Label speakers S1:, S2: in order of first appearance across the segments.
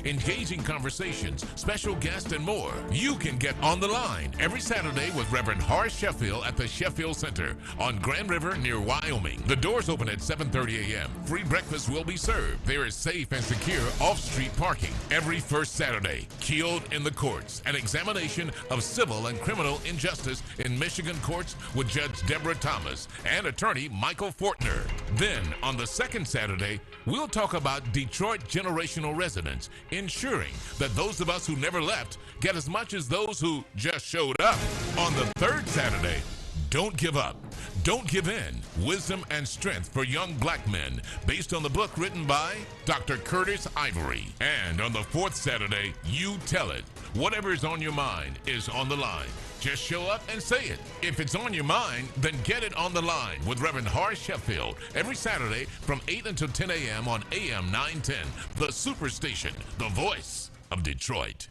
S1: engaging conversations, special guests, and more. You can get on the line every Saturday with Reverend Horace Sheffield at the Sheffield Center on Grand River near Wyoming. The doors open at 7:30 a.m. Free breakfast will be served. There is safe and secure off-street parking every first Saturday. Killed in the Courts, an examination of civil and criminal injustice in Michigan courts with Judge Deborah Thomas and attorney Michael Fortner. Then, on the second Saturday, we'll talk about Detroit generational residents, ensuring that those of us who never left get as much as those who just showed up. On the third Saturday, don't give up. Don't give in. Wisdom and Strength for Young Black Men, based on the book written by Dr. Curtis Ivory. And on the fourth Saturday, You Tell It. Whatever is on your mind is on the line. Just show up and say it. If it's on your mind, then get it on the line with Reverend Horace Sheffield every Saturday from 8 until 10 a.m. on AM 910, the Superstation, the voice of Detroit.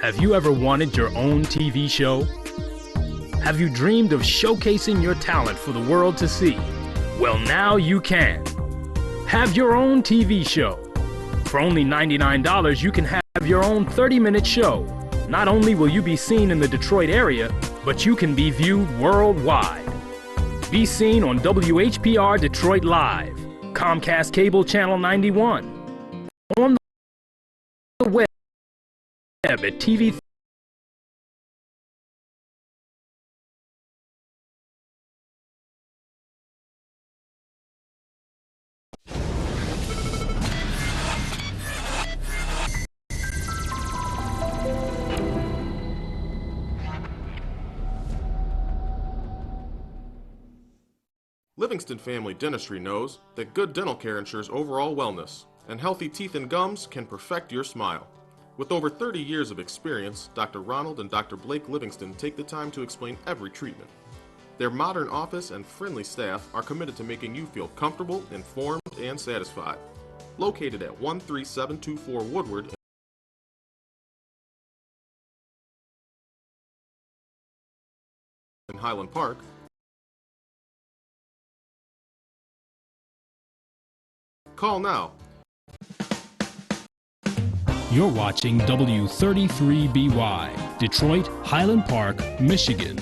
S2: Have you ever wanted your own TV show? Have you dreamed of showcasing your talent for the world to see? Well, now you can. Have your own TV show. For only $99, you can have your own 30-minute show. Not only will you be seen in the Detroit area, but you can be viewed worldwide. Be seen on WHPR Detroit Live, Comcast Cable Channel 91, on the web at TV.
S3: Livingston Family Dentistry knows that good dental care ensures overall wellness, and healthy teeth and gums can perfect your smile. With over 30 years of experience, Dr. Ronald and Dr. Blake Livingston take the time to explain every treatment. Their modern office and friendly staff are committed to making you feel comfortable, informed, and satisfied. Located at 13724 Woodward in Highland Park, call now.
S2: You're watching W33BY, Detroit, Highland Park, Michigan.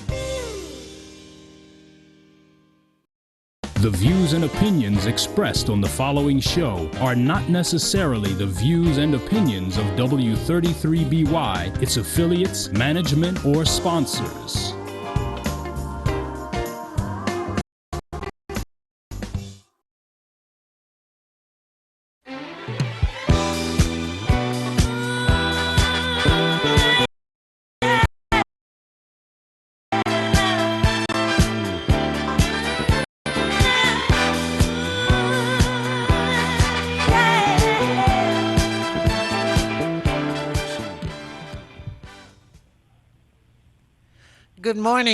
S2: The views and opinions expressed on the following show are not necessarily the views and opinions of W33BY, its affiliates, management, or sponsors.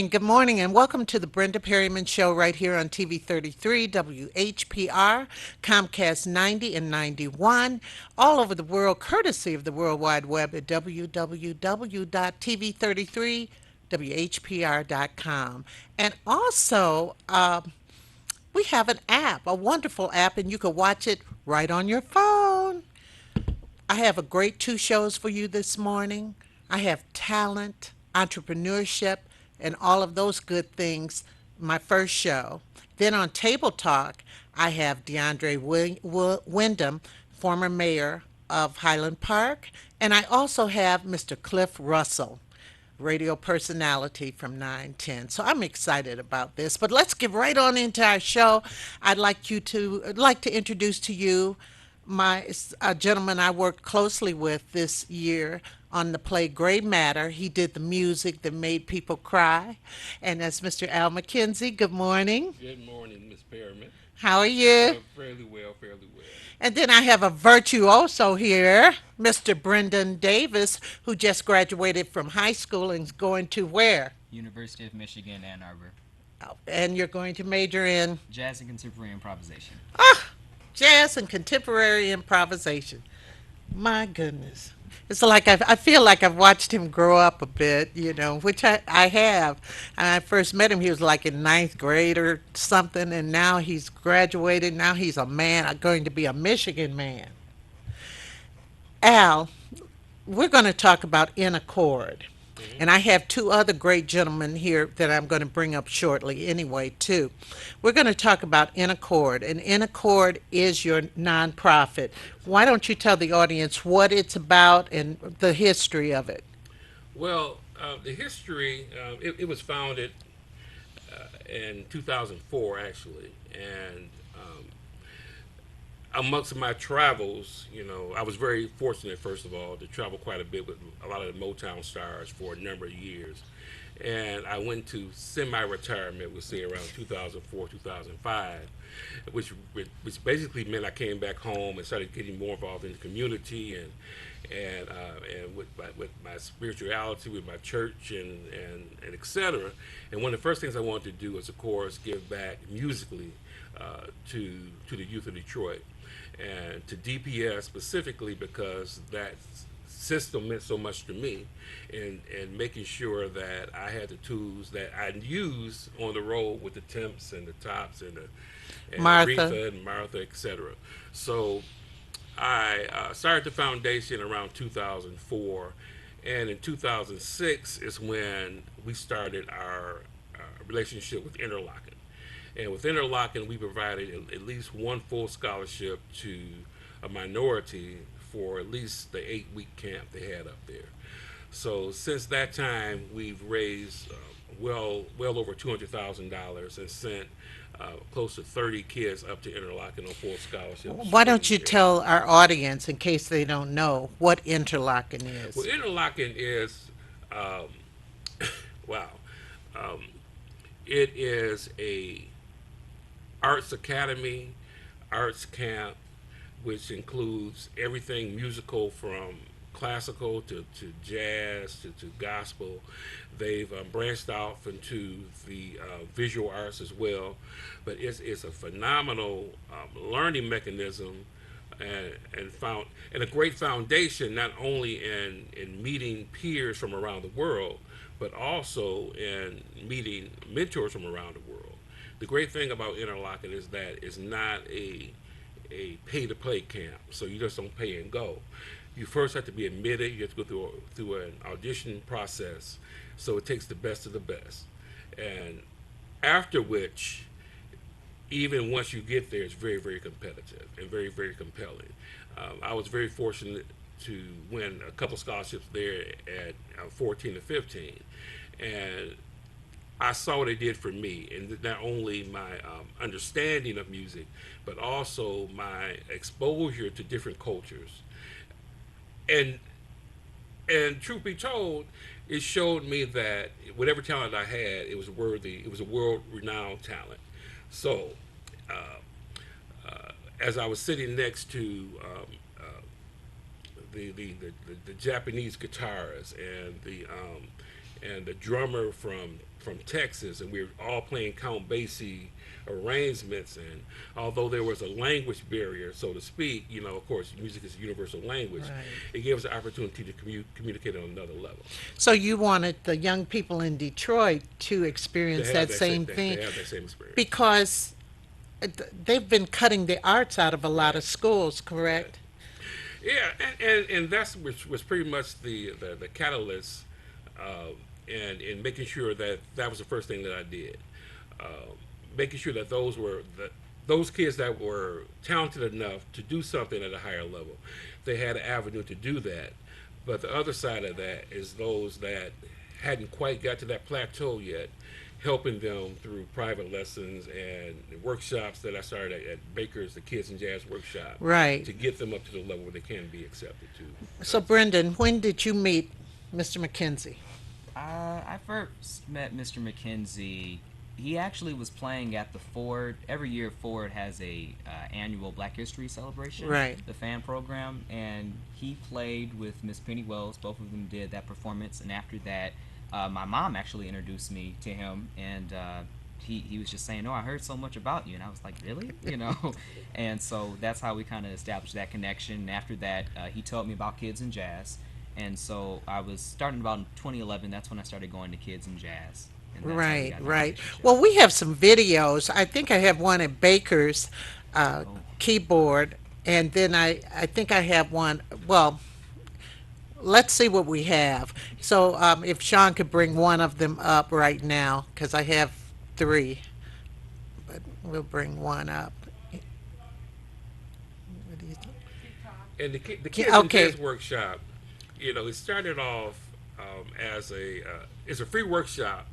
S4: Good morning, and welcome to the Brenda Perryman Show right here on TV 33, WHPR, Comcast 90 and 91, all over the world, courtesy of the World Wide Web at www.tv33whpr.com. And also, we have an app, a wonderful app, and you can watch it right on your phone. I have a great 2 shows for you this morning. I have talent, entrepreneurship, and all of those good things, my first show. Then on Table Talk, I have DeAndre Wyndham, former mayor of Highland Park, and I also have Mr. Cliff Russell, radio personality from 910. So I'm excited about this, but let's get right on into our show. I'd like to introduce to you a gentleman I worked closely with this year on the play Gray Matter. He did the music that made people cry. And that's Mr. Al McKenzie. Good morning.
S5: Good morning, Miss Perryman.
S4: How are you?
S5: Fairly well, fairly well.
S4: And then I have a virtuoso here, Mr. Brendan Davis, who just graduated from high school and is going to where?
S6: University of Michigan, Ann Arbor.
S4: Oh, and you're going to major in?
S6: Jazz and contemporary improvisation.
S4: Ah, jazz and contemporary improvisation. My goodness. It's like I feel like I've watched him grow up a bit, which I have. And I first met him, he was like in ninth grade or something, and now he's graduated. Now he's a man, going to be a Michigan man. Al, we're going to talk about In Accord.
S5: Hmm.
S4: And I have two other great gentlemen here that I'm going to bring up shortly anyway, too. We're going to talk about In Accord, and In Accord is your nonprofit. Why don't you tell the audience what it's about and the history of it?
S5: Well, the history, it was founded in 2004, actually. And amongst my travels, I was very fortunate, first of all, to travel quite a bit with a lot of the Motown stars for a number of years. And I went to semi-retirement, we'll say around 2004, 2005, which basically meant I came back home and started getting more involved in the community and with my spirituality, with my church, and etc. And one of the first things I wanted to do was, of course, give back musically to the youth of Detroit and to DPS specifically, because that system meant so much to me, and making sure that I had the tools that I use on the road with the Temps and the Tops and
S4: Martha.
S5: Aretha and Martha, etc. So I started the foundation around 2004, and in 2006 is when we started our relationship with Interlochen. And with Interlochen, we provided at least one full scholarship to a minority for at least the 8-week camp they had up there. So since that time, we've raised well over $200,000 and sent close to 30 kids up to Interlochen on full scholarships
S4: Why
S5: from
S4: don't you
S5: there.
S4: tell our audience, in case they don't know, what Interlochen
S5: Well,
S4: is?
S5: Interlochen is, um, wow, um, it is a arts academy, arts camp, which includes everything musical from classical to jazz to gospel. They've branched off into the visual arts as well, but it's a phenomenal learning mechanism and a great foundation, not only in meeting peers from around the world, but also in meeting mentors from around the world. The great thing about Interlochen is that it's not a pay to play camp, so you just don't pay and go. You first have to be admitted. You have to go through an audition process, so it takes the best of the best, and after which, even once you get there, it's very, very competitive and very, very compelling. I was very fortunate to win a couple scholarships there at 14 to 15, and I saw what it did for me, and not only my understanding of music, but also my exposure to different cultures. And truth be told, it showed me that whatever talent I had, it was worthy. It was a world-renowned talent. So, uh, as I was sitting next to the Japanese guitarist and the drummer from Texas, and we were all playing Count Basie arrangements. And although there was a language barrier, so to speak, of course, music is a universal language.
S4: Right.
S5: It gave us the opportunity to communicate on another level.
S4: So you wanted the young people in Detroit to experience that same thing
S5: They have that same experience.
S4: because they've been cutting the arts out of a lot
S5: Right.
S4: of schools, correct?
S5: Yeah, and that's which was pretty much the catalyst, uh, and in making sure that was the first thing that I did, uh, making sure that those kids that were talented enough to do something at a higher level, they had an avenue to do that. But the other side of that is those that hadn't quite got to that plateau yet, helping them through private lessons and workshops that I started at Baker's, the Kids and Jazz Workshop,
S4: Right.
S5: to get them up to the level where they can be accepted to.
S4: So, Brendan, when did you meet Mr. McKenzie?
S6: I first met Mr. McKenzie. He actually was playing at the Ford. Every year, Ford has a annual Black History celebration,
S4: Right.
S6: the fan program, and he played with Miss Penny Wells. Both of them did that performance, and after that, my mom actually introduced me to him, and he was just saying, "Oh, I heard so much about you," and I was like, "Really?" You know, and so that's how we kind of established that connection. After that, he told me about Kids and Jazz, and so I was starting about in 2011. That's when I started going to Kids and Jazz, and that's how we
S4: Right,
S6: got in a
S4: right.
S6: relationship.
S4: Well, we have some videos. I think I have one at Baker's
S6: Oh,
S4: keyboard, and then I think I have one. Well, let's see what we have. So, if Sean could bring one of them up right now, because I have three, but we'll bring one up. What do you think?
S5: And the Kids and
S4: Okay,
S5: Jazz Workshop, it started off as it's a free workshop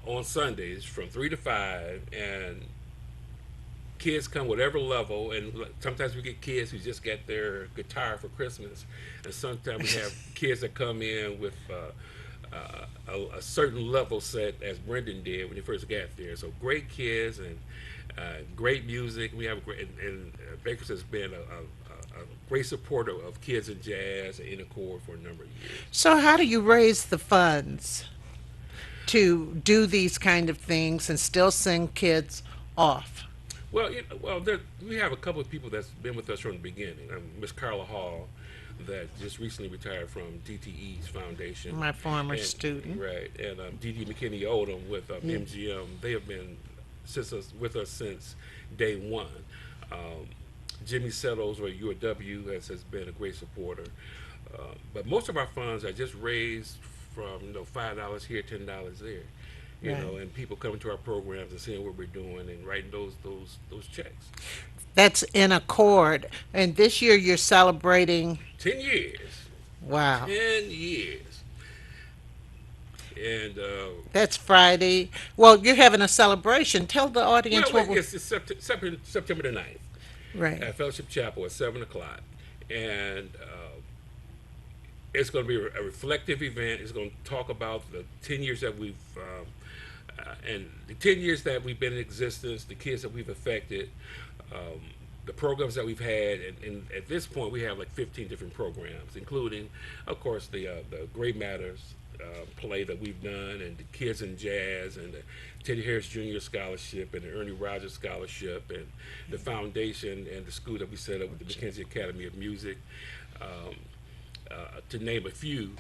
S5: on Sundays from 3 to 5, and kids come whatever level, and sometimes we get kids who just get their guitar for Christmas, and sometimes we have kids that come in with a certain level set, as Brendan did when he first got there. So great kids and great music. We have a great, and Baker's has been a great supporter of Kids and Jazz and Intercord for a number of years.
S4: so how do you raise the funds to do these kind of things and still send kids off?
S5: Well, we have a couple of people that's been with us from the beginning. Miss Carla Hall, that just recently retired from DTE's foundation.
S4: My former
S5: And,
S4: student.
S5: right, and Dee Dee McKinney Odom with
S4: Yeah.
S5: MGM. They have been with us since day one. Um, Jimmy Settles or UW has been a great supporter. But most of our funds are just raised from $5 here, $10 there.
S4: Right.
S5: And people coming to our programs and seeing what we're doing and writing those checks.
S4: That's in accord. And this year you're celebrating,
S5: 10 years,
S4: wow,
S5: 10 years, and
S4: that's Friday. Well, you're having a celebration. Tell the audience
S5: well,
S4: what we're,
S5: it's September the 9th
S4: right.
S5: at Fellowship Chapel at 7 o'clock, and it's going to be a reflective event. It's going to talk about the 10 years that we've and the 10 years that we've been in existence, the kids that we've affected, um, the programs that we've had, and at this point we have like 15 different programs, including, of course, the Gray Matters play that we've done, and the Kids in Jazz, and the Teddy Harris Jr. Scholarship, and the Ernie Rogers Scholarship, and the foundation and the school that we set up with the McKenzie Academy of Music, um, to name a few.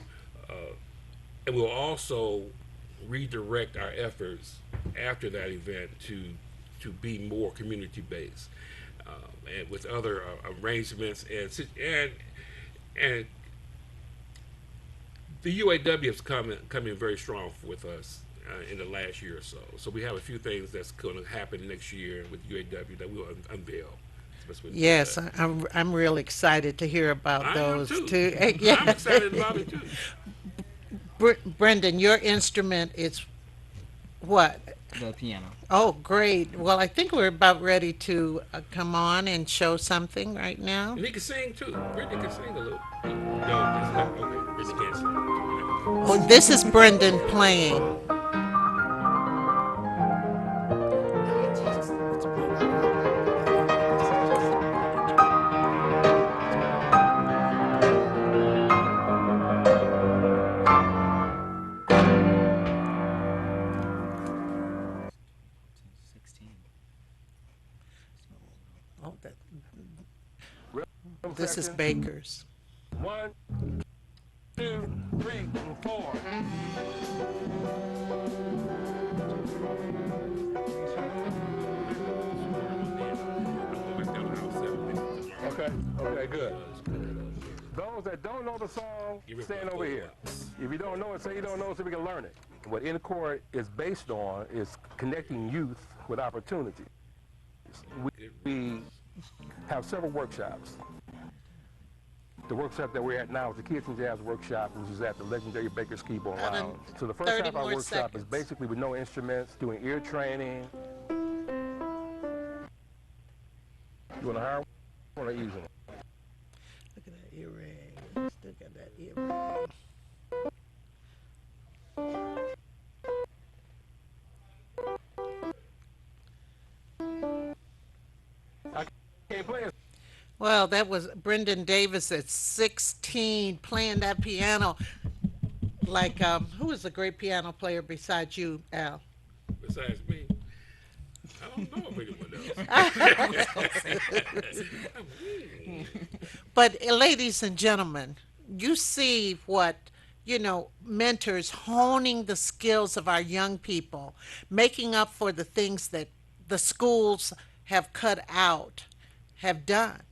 S5: Uh, and we'll also redirect our efforts after that event to be more community based, and with other arrangements and the UAW has come in very strong with us in the last year or so. So we have a few things that's going to happen next year with UAW that we'll unveil. That's what we put
S4: Yes,
S5: that.
S4: I'm really excited to hear about
S5: I am
S4: those
S5: too.
S4: too.
S5: I'm excited about it too.
S4: Brendan, your instrument is what?
S6: the piano.
S4: Oh, great. Well, I think we're about ready to come on and show something right now.
S5: And he can sing too. Brenda can sing a little. No, that's not okay. Brenda can't sing.
S4: Oh, this is Brendan playing. Oh, this is Baker's.
S7: 1, 2, 3, 4. Okay, okay, good. Those that don't know the song, stand over here. If you don't know it, say you don't know it so we can learn it. What InCore is based on is connecting youth with opportunities. We have several workshops. The workshop that we're at now is the Kids and Jazz Workshop, which is at the legendary Baker's Keyboard
S4: About
S7: Lounge. So the first
S4: 30
S7: half of our
S4: more
S7: workshop is
S4: seconds.
S7: basically with no instruments, doing ear training. You want to hire one or use one?
S4: Look at that earring. Still got that earring.
S7: I can't play it.
S4: Well, that was Brendan Davis at 16 playing that piano. Like, who is a great piano player besides you, Al?
S5: besides me. I don't know of anyone else.
S4: But ladies and gentlemen, you see what, mentors honing the skills of our young people, making up for the things that the schools have cut out, have done.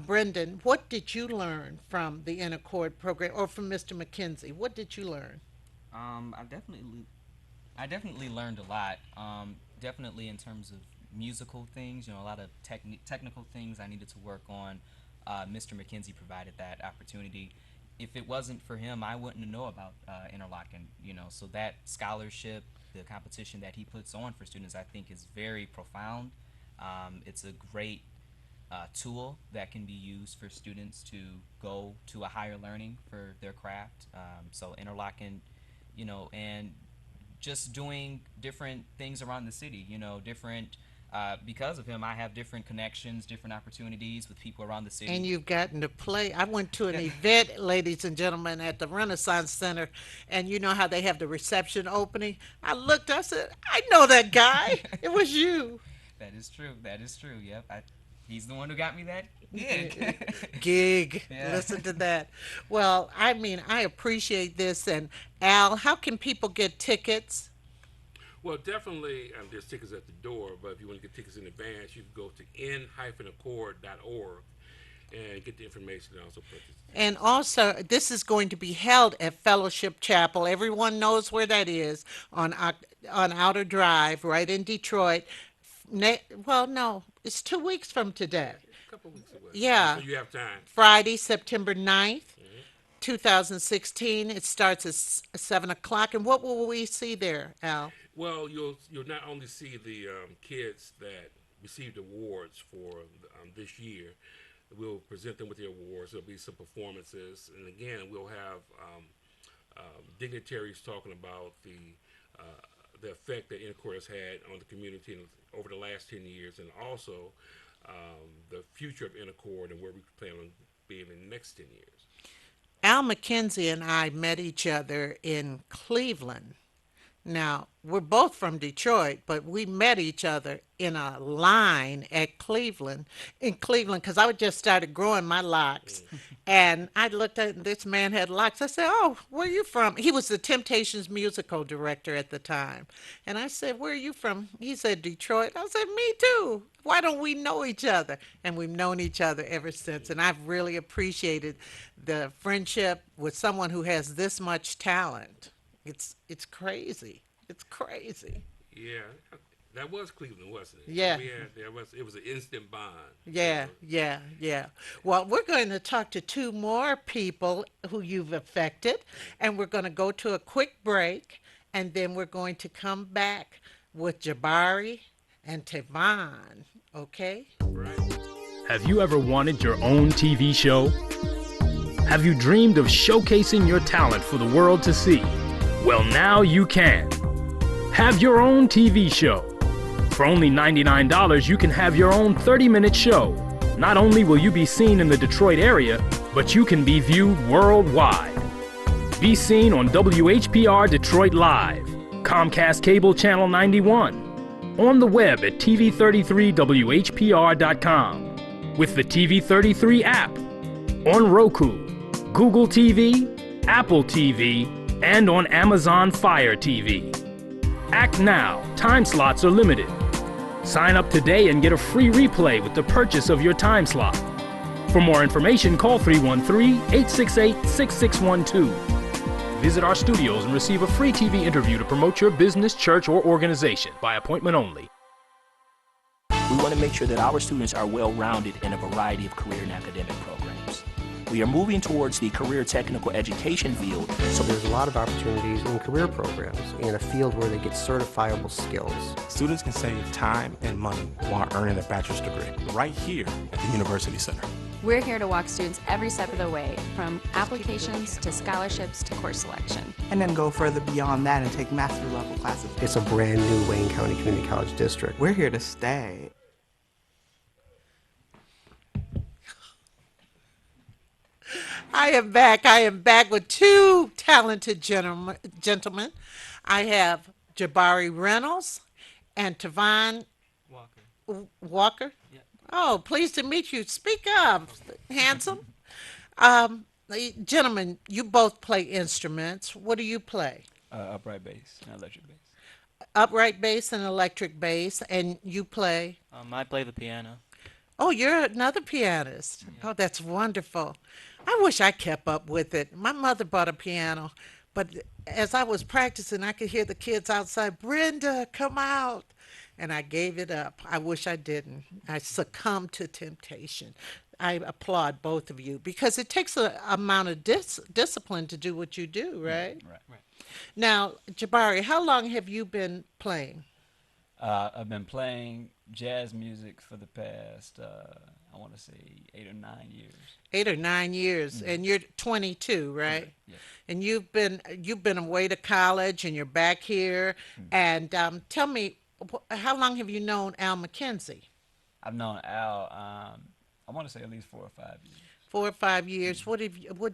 S4: Brendan, what did you learn from the Intercord program or from Mr. McKenzie? What did you learn?
S6: I definitely learned a lot. Definitely in terms of musical things, a lot of technical things I needed to work on. Mr. McKenzie provided that opportunity. If it wasn't for him, I wouldn't know about Interlochen. So that scholarship, the competition that he puts on for students, I think is very profound. It's a great tool that can be used for students to go to a higher learning for their craft. So Interlochen, and just doing different things around the city, different, because of him, I have different connections, different opportunities with people around the city.
S4: And you've gotten to play. I went to an event, ladies and gentlemen, at the Renaissance Center, and you know how they have the reception opening? I looked, I said, I know that guy. It was you.
S6: That is true. That is true. Yep. He's the one who got me that gig.
S4: Gig.
S6: Yeah.
S4: Listen to that. Well, I appreciate this. And Al, how can people get tickets?
S5: Well, definitely there's tickets at the door, but if you want to get tickets in advance, you can go to n-accord.org and get the information and also purchase.
S4: And also, this is going to be held at Fellowship Chapel. Everyone knows where that is on Outer Drive, right in Detroit. Well, no, it's 2 weeks from today.
S5: A couple of weeks away.
S4: Yeah.
S5: So you have time.
S4: Friday, September 9th, 2016. It starts at 7 o'clock. And what will we see there, Al?
S5: Well, you'll not only see the kids that received awards for this year. We'll present them with the awards. There'll be some performances, and again, we'll have dignitaries talking about the effect that Intercord has had on the community over the last 10 years, and also the future of Intercord and where we plan on being in the next 10 years.
S4: Al McKenzie and I met each other in Cleveland. Now, we're both from Detroit, but we met each other in a line in Cleveland, because I just started growing my locks. And I looked at this man had locks. I said, "Oh, where are you from?" He was the Temptations musical director at the time. And I said, "Where are you from?" He said, "Detroit." I said, "Me too. Why don't we know each other?" And we've known each other ever since. And I've really appreciated the friendship with someone who has this much talent. It's crazy. It's crazy.
S5: Yeah, that was Cleveland, wasn't it?
S4: Yeah.
S5: It was an instant bond.
S4: Yeah. Well, we're going to talk to two more people who you've affected, and we're going to go to a quick break, and then we're going to come back with Jabari and Tavon. Okay?
S5: Right.
S2: Have you ever wanted your own TV show? Have you dreamed of showcasing your talent for the world to see? Well, now you can. Have your own TV show. For only $99, you can have your own 30-minute show. Not only will you be seen in the Detroit area, but you can be viewed worldwide. Be seen on WHPR Detroit Live, Comcast Cable Channel 91, on the web at tv33whpr.com, with the TV33 app, on Roku, Google TV, Apple TV, and on Amazon Fire TV. Act now. Time slots are limited. Sign up today and get a free replay with the purchase of your time slot. For more information, call 313-868-6612. Visit our studios and receive a free TV interview to promote your business, church, or organization by appointment only.
S8: We want to make sure that our students are well-rounded in a variety of career and academic programs. We are moving towards the career technical education field.
S9: So there's a lot of opportunities in career programs in a field where they get certifiable skills.
S10: Students can save time and money while earning a bachelor's degree right here at the University Center.
S11: We're here to walk students every step of the way, from applications to scholarships to course selection.
S12: And then go further beyond that and take master level classes.
S9: It's a brand new Wayne County Community College district.
S12: We're here to stay.
S4: I am back with two talented gentlemen. I have Jabari Reynolds and Tavon Walker.
S13: Yep.
S4: Oh, pleased to meet you. Speak up, handsome. Gentlemen, you both play instruments. What do you play?
S13: Upright bass and electric bass.
S4: Upright bass and electric bass, and you play?
S13: I play the piano.
S4: Oh, you're another pianist.
S13: Yeah.
S4: Oh, that's wonderful. I wish I kept up with it. My mother bought a piano, but as I was practicing, I could hear the kids outside, Brenda, come out. And I gave it up. I wish I didn't. I succumbed to temptation. I applaud both of you because it takes an amount of discipline to do what you do, right?
S13: Right.
S4: Now, Jabari, how long have you been playing?
S13: I've been playing jazz music for the past, I want to say 8 or 9 years.
S4: 8 or 9 years, and you're 22, right?
S13: Okay. Yes.
S4: And you've been away to college, and you're back here. And tell me, how long have you known Al McKenzie?
S13: I've known Al, I want to say at least 4 or 5 years.
S4: 4 or 5 years. What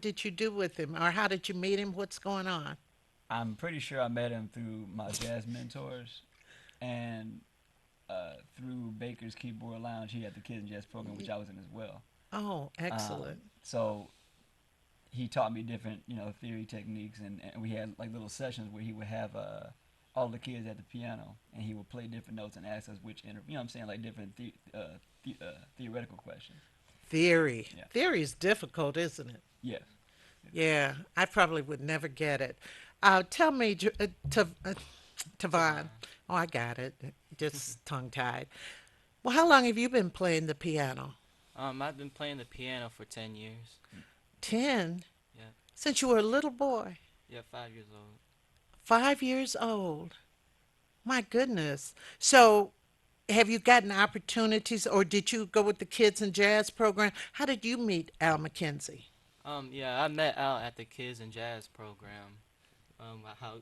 S4: did you do with him, or how did you meet him? What's going on?
S13: I'm pretty sure I met him through my jazz mentors, and through Baker's Keyboard Lounge. He had the Kids and Jazz program, which I was in as well.
S4: Oh, excellent.
S13: So he taught me different, theory techniques, and we had like little sessions where he would have all the kids at the piano, and he would play different notes and ask us which, like different theoretical questions.
S4: Theory.
S13: Yeah.
S4: Theory is difficult, isn't it?
S13: Yes.
S4: Yeah, I probably would never get it. Tell me, Tavon. Oh, I got it. Just tongue-tied. Well, how long have you been playing the piano?
S13: I've been playing the piano for 10 years.
S4: 10?
S13: Yeah.
S4: Since you were a little boy?
S13: Yeah, 5 years old.
S4: 5 years old. My goodness. So, have you gotten opportunities, or did you go with the Kids and Jazz program? How did you meet Al McKenzie?
S13: Yeah, I met Al at the Kids and Jazz program.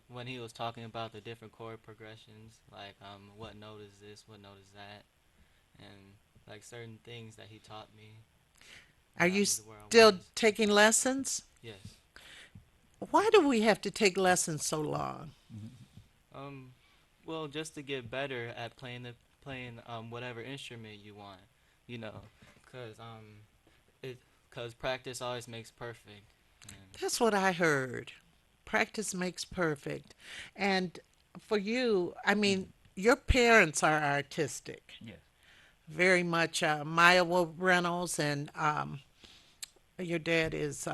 S13: When he was talking about the different chord progressions, like what note is this, what note is that, and like certain things that he taught me.
S4: Are you still taking lessons?
S13: Yes.
S4: Why do we have to take lessons so long?
S13: Well, just to get better at playing whatever instrument you want, because practice always makes perfect.
S4: That's what I heard. Practice makes perfect. And for you, I mean, your parents are artistic.
S13: Yes.
S4: Very much. Maya Reynolds and your dad is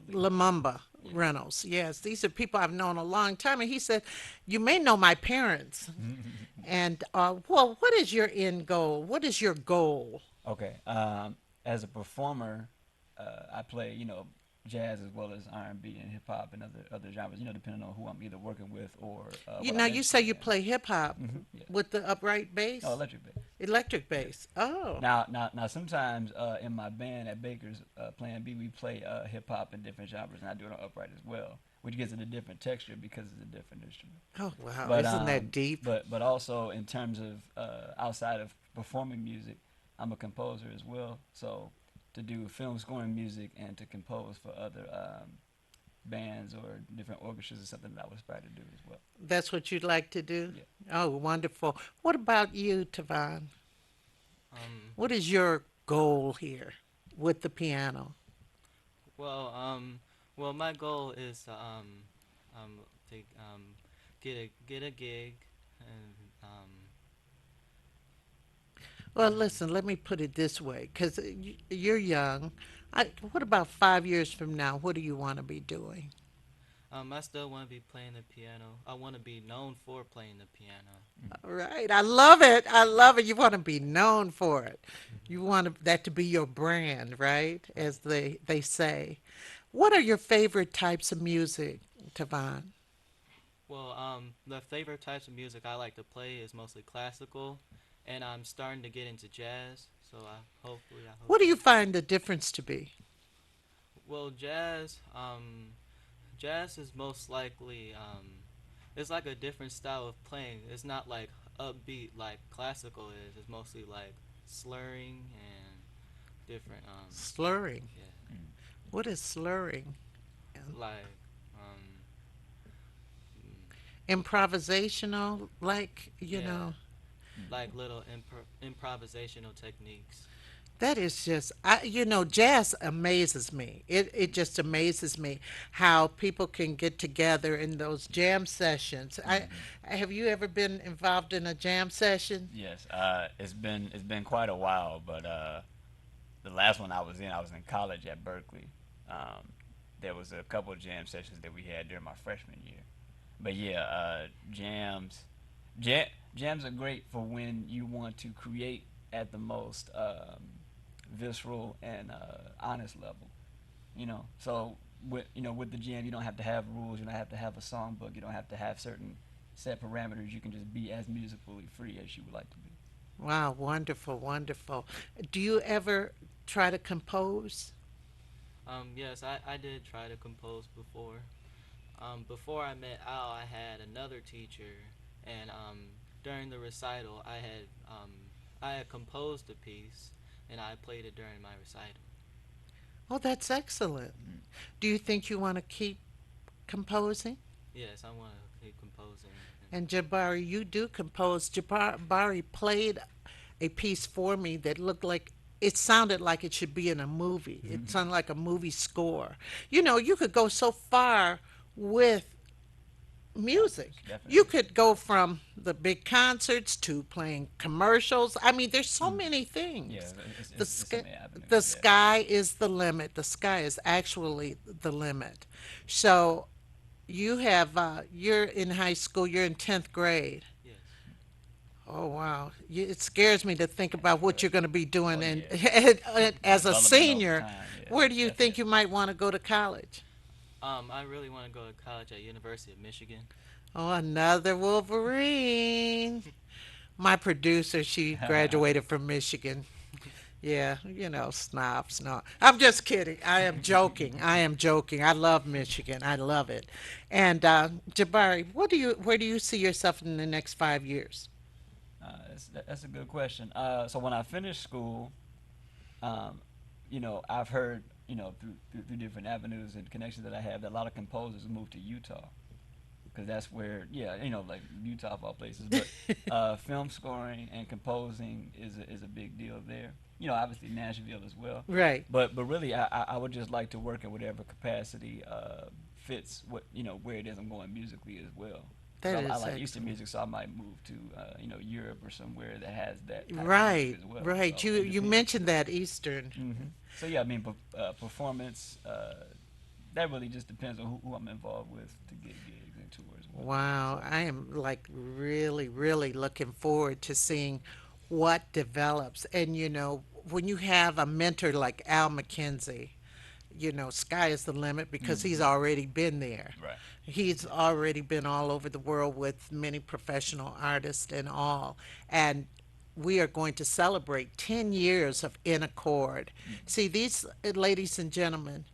S4: Lumumba Reynolds. Yes, these are people I've known a long time. And he said, you may know my parents. And, well, what is your end goal? What is your goal?
S13: Okay. As a performer, I play, jazz as well as R&B and hip hop and other genres, depending on who I'm either working with or.
S4: You say you play hip hop with the upright bass?
S13: No, electric bass.
S4: Electric bass. Oh.
S13: Now, sometimes in my band at Baker's Plan B, we play hip hop in different genres, and I do it on upright as well, which gives it a different texture because it's a different instrument.
S4: Oh wow!
S13: But,
S4: isn't that deep?
S13: But also in terms of outside of performing music, I'm a composer as well, so. To do film scoring music and to compose for other bands or different orchestras is something that I was aspired to do as well.
S4: That's what you'd like to do?
S13: Yeah.
S4: Oh, wonderful. What about you, Tavon? What is your goal here with the piano?
S13: Well, my goal is to get a gig and
S4: Well, listen, let me put it this way, because you're young. What about 5 years from now? What do you want to be doing?
S13: I still want to be playing the piano. I want to be known for playing the piano.
S4: All right. I love it. I love it. You want to be known for it. You want that to be your brand, right? As they say. What are your favorite types of music, Tavon?
S13: Well, the favorite types of music I like to play is mostly classical. And I'm starting to get into jazz, so I hope.
S4: What do you find the difference to be?
S13: Well, jazz is most likely, it's like a different style of playing. It's not like upbeat like classical is. It's mostly like slurring and different.
S4: Slurring?
S13: Yeah.
S4: What is slurring?
S13: Like,
S4: improvisational, like,
S13: Yeah, like little improvisational techniques.
S4: that is just, jazz amazes me. It just amazes me how people can get together in those jam sessions. Have you ever been involved in a jam session?
S14: Yes, it's been quite a while, but the last one I was in college at Berkeley. Um, there was a couple of jam sessions that we had during my freshman year. But yeah, jam, jams are great for when you want to create at the most visceral and honest level. So with the jam, you don't have to have rules. You don't have to have a songbook. You don't have to have certain set parameters. You can just be as musically free as you would like to be.
S4: Wow, wonderful, wonderful. Do you ever try to compose?
S13: Yes, I did try to compose before. Before I met Al, I had another teacher, and during the recital, I had composed a piece, and I played it during my recital.
S4: Oh, that's excellent. Do you think you want to keep composing?
S13: Yes, I want to keep composing.
S4: And Jabari, you do compose. Jabari played a piece for me that looked like it sounded like it should be in a movie. It sounded like a movie score. You could go so far with music. You could go from the big concerts to playing commercials. I mean, there's so many things.
S14: Yeah,
S4: The
S14: it's so
S4: sky,
S14: many avenues.
S4: the
S14: Yeah.
S4: sky is the limit. The sky is actually the limit. So you're in high school. You're in 10th grade.
S13: Yes.
S4: Oh wow! It scares me to think about what you're going to be doing,
S14: Oh
S4: and,
S14: yeah.
S4: as a
S14: Development over
S4: senior,
S14: time. Yeah,
S4: where do you think
S14: definitely.
S4: you might want to go to college?
S13: I really want to go to college at University of Michigan.
S4: Oh, another Wolverine. My producer, she graduated from Michigan. Yeah, snobs. No, I'm just kidding. I am joking. I am joking. I love Michigan. I love it. And Jabari, where do you see yourself in the next 5 years?
S14: That's a good question. So when I finished school, um, I've heard, through different avenues and connections that I have, that a lot of composers moved to Utah because that's where, yeah, like Utah of all places. But film scoring and composing is a big deal there. Obviously Nashville as well.
S4: Right.
S14: But really, I would just like to work in whatever capacity fits where it is I'm going musically as well. 'Cause
S4: That
S14: I
S4: is
S14: like Eastern
S4: excellent.
S14: music, so I might move to Europe or somewhere that has that type of music
S4: Right,
S14: as well.
S4: right.
S14: So
S4: You
S14: it
S4: you
S14: depends.
S4: mentioned that Eastern.
S14: So yeah, I mean, performance. That really just depends on who I'm involved with to get gigs and tours. And whatnot.
S4: Wow,
S14: So
S4: I am like really, really looking forward to seeing what develops. And when you have a mentor like Al McKenzie, sky is the limit because he's already been there.
S14: right.
S4: He's already been all over the world with many professional artists and all. And we are going to celebrate 10 years of In Accord. See, these ladies and gentlemen,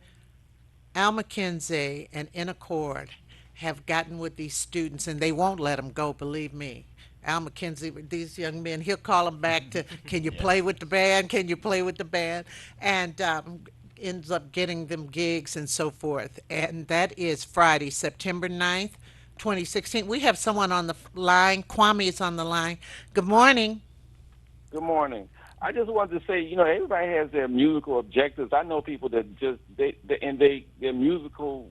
S4: Al McKenzie and In Accord have gotten with these students, and they won't let them go, believe me. Al McKenzie, these young men, he'll call them back to, can you play with the band? Can you play with the band? And ends up getting them gigs and so forth. And that is Friday, September 9th, 2016. We have someone on the line. Kwame is on the line. Good morning.
S15: Good morning. I just wanted to say, everybody has their musical objectives. I know people that just they're musical